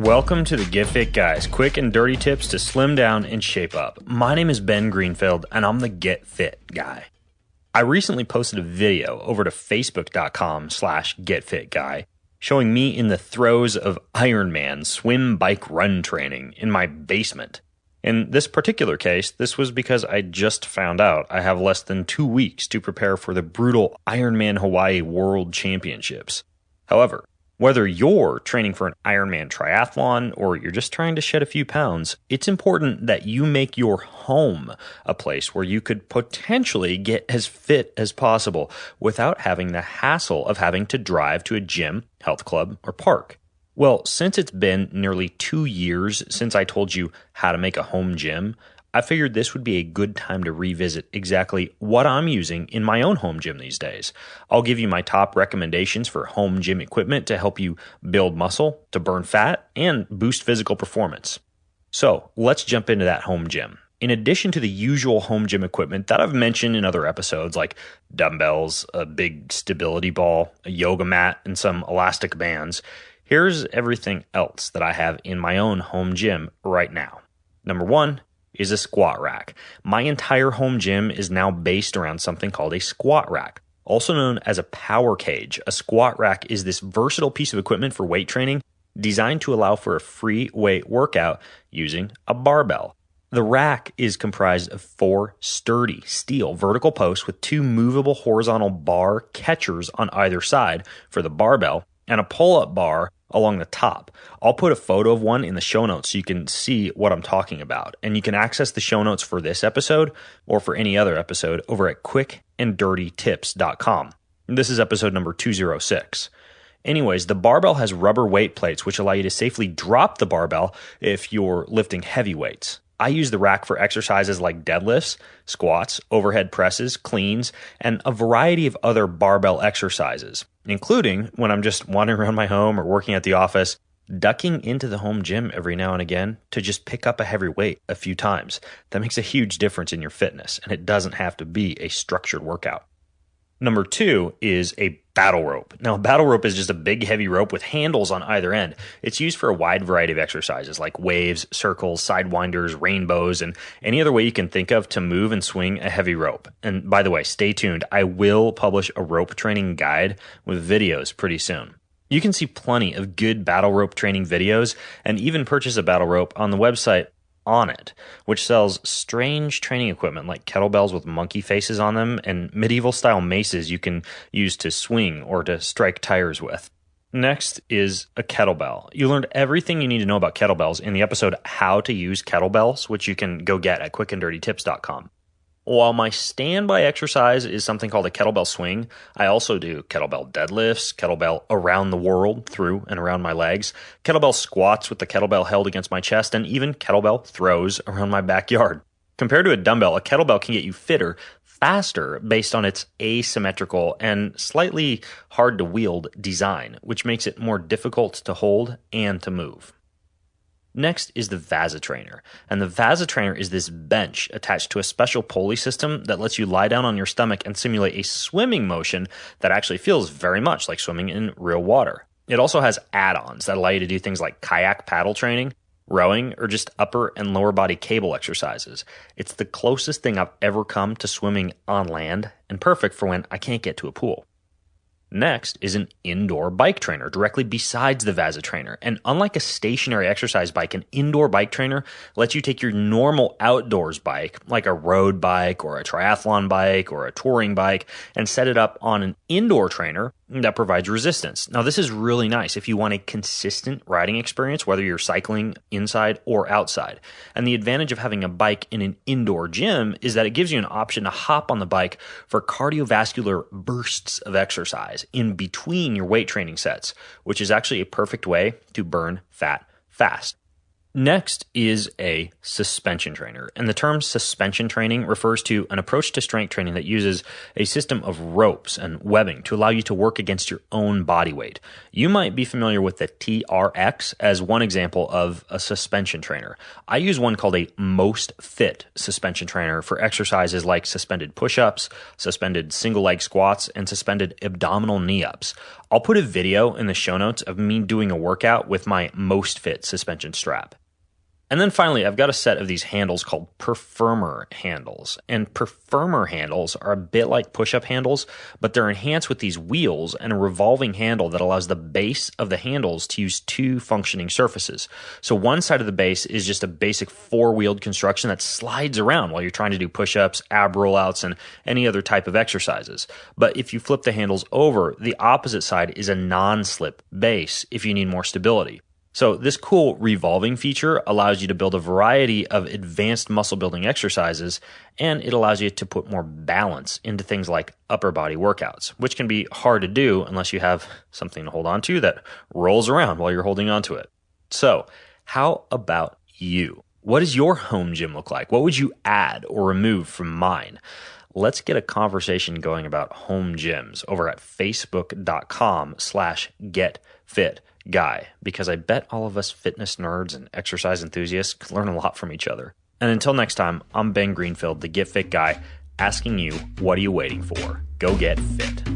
Welcome to the Get Fit Guys, quick and dirty tips to slim down and shape up. My name is Ben Greenfield, and I'm the Get Fit Guy. I recently posted a video over to facebook.com/getfitguy showing me in the throes of Ironman swim, bike, run training in my basement. In this particular case, this was because I just found out I have less than 2 weeks to prepare for the brutal Ironman Hawaii World Championships. However, whether you're training for an Ironman triathlon or you're just trying to shed a few pounds, it's important that you make your home a place where you could potentially get as fit as possible without having the hassle of having to drive to a gym, health club, or park. Well, since it's been nearly 2 years since I told you how to make a home gym, I figured this would be a good time to revisit exactly what I'm using in my own home gym these days. I'll give you my top recommendations for home gym equipment to help you build muscle, to burn fat, and boost physical performance. So let's jump into that home gym. In addition to the usual home gym equipment that I've mentioned in other episodes like dumbbells, a big stability ball, a yoga mat, and some elastic bands, here's everything else that I have in my own home gym right now. Number one is a squat rack. My entire home gym is now based around something called a squat rack, also known as a power cage. A squat rack is this versatile piece of equipment for weight training designed to allow for a free weight workout using a barbell. The rack is comprised of 4 sturdy steel vertical posts with 2 movable horizontal bar catchers on either side for the barbell and a pull-up bar along the top. I'll put a photo of one in the show notes so you can see what I'm talking about. And you can access the show notes for this episode or for any other episode over at quickanddirtytips.com. This is episode number 206. Anyways, the barbell has rubber weight plates which allow you to safely drop the barbell if you're lifting heavy weights. I use the rack for exercises like deadlifts, squats, overhead presses, cleans, and a variety of other barbell exercises, including when I'm just wandering around my home or working at the office, ducking into the home gym every now and again to just pick up a heavy weight a few times. That makes a huge difference in your fitness, and it doesn't have to be a structured workout. Number 2 is a battle rope. Now, a battle rope is just a big, heavy rope with handles on either end. It's used for a wide variety of exercises like waves, circles, sidewinders, rainbows, and any other way you can think of to move and swing a heavy rope. And by the way, stay tuned. I will publish a rope training guide with videos pretty soon. You can see plenty of good battle rope training videos and even purchase a battle rope on the website On It, which sells strange training equipment like kettlebells with monkey faces on them and medieval style maces you can use to swing or to strike tires with. Next is a kettlebell. You learned everything you need to know about kettlebells in the episode How to Use Kettlebells, which you can go get at quickanddirtytips.com. While my standby exercise is something called a kettlebell swing, I also do kettlebell deadlifts, kettlebell around the world through and around my legs, kettlebell squats with the kettlebell held against my chest, and even kettlebell throws around my backyard. Compared to a dumbbell, a kettlebell can get you fitter faster based on its asymmetrical and slightly hard to wield design, which makes it more difficult to hold and to move. Next is the Vasatrainer, and the Vasatrainer is this bench attached to a special pulley system that lets you lie down on your stomach and simulate a swimming motion that actually feels very much like swimming in real water. It also has add-ons that allow you to do things like kayak paddle training, rowing, or just upper and lower body cable exercises. It's the closest thing I've ever come to swimming on land and perfect for when I can't get to a pool. Next is an indoor bike trainer directly besides the Vasatrainer. And unlike a stationary exercise bike, an indoor bike trainer lets you take your normal outdoors bike, like a road bike or a triathlon bike or a touring bike, and set it up on an indoor trainer that provides resistance. Now, this is really nice if you want a consistent riding experience, whether you're cycling inside or outside. And the advantage of having a bike in an indoor gym is that it gives you an option to hop on the bike for cardiovascular bursts of exercise in between your weight training sets, which is actually a perfect way to burn fat fast. Next is a suspension trainer, and the term suspension training refers to an approach to strength training that uses a system of ropes and webbing to allow you to work against your own body weight. You might be familiar with the TRX as one example of a suspension trainer. I use one called a Most Fit suspension trainer for exercises like suspended push-ups, suspended single leg squats, and suspended abdominal knee-ups. I'll put a video in the show notes of me doing a workout with my Most Fit suspension strap. And then finally, I've got a set of these handles called Performer handles. And Performer handles are a bit like push-up handles, but they're enhanced with these wheels and a revolving handle that allows the base of the handles to use two functioning surfaces. So one side of the base is just a basic four-wheeled construction that slides around while you're trying to do push-ups, ab rollouts, and any other type of exercises. But if you flip the handles over, the opposite side is a non-slip base if you need more stability. So this cool revolving feature allows you to build a variety of advanced muscle building exercises, and it allows you to put more balance into things like upper body workouts, which can be hard to do unless you have something to hold on to that rolls around while you're holding on to it. So how about you? What does your home gym look like? What would you add or remove from mine? Let's get a conversation going about home gyms over at facebook.com/getfitguy, because I bet all of us fitness nerds and exercise enthusiasts can learn a lot from each other. And until next time, I'm Ben Greenfield, the Get Fit Guy, asking you, what are you waiting for? Go get fit.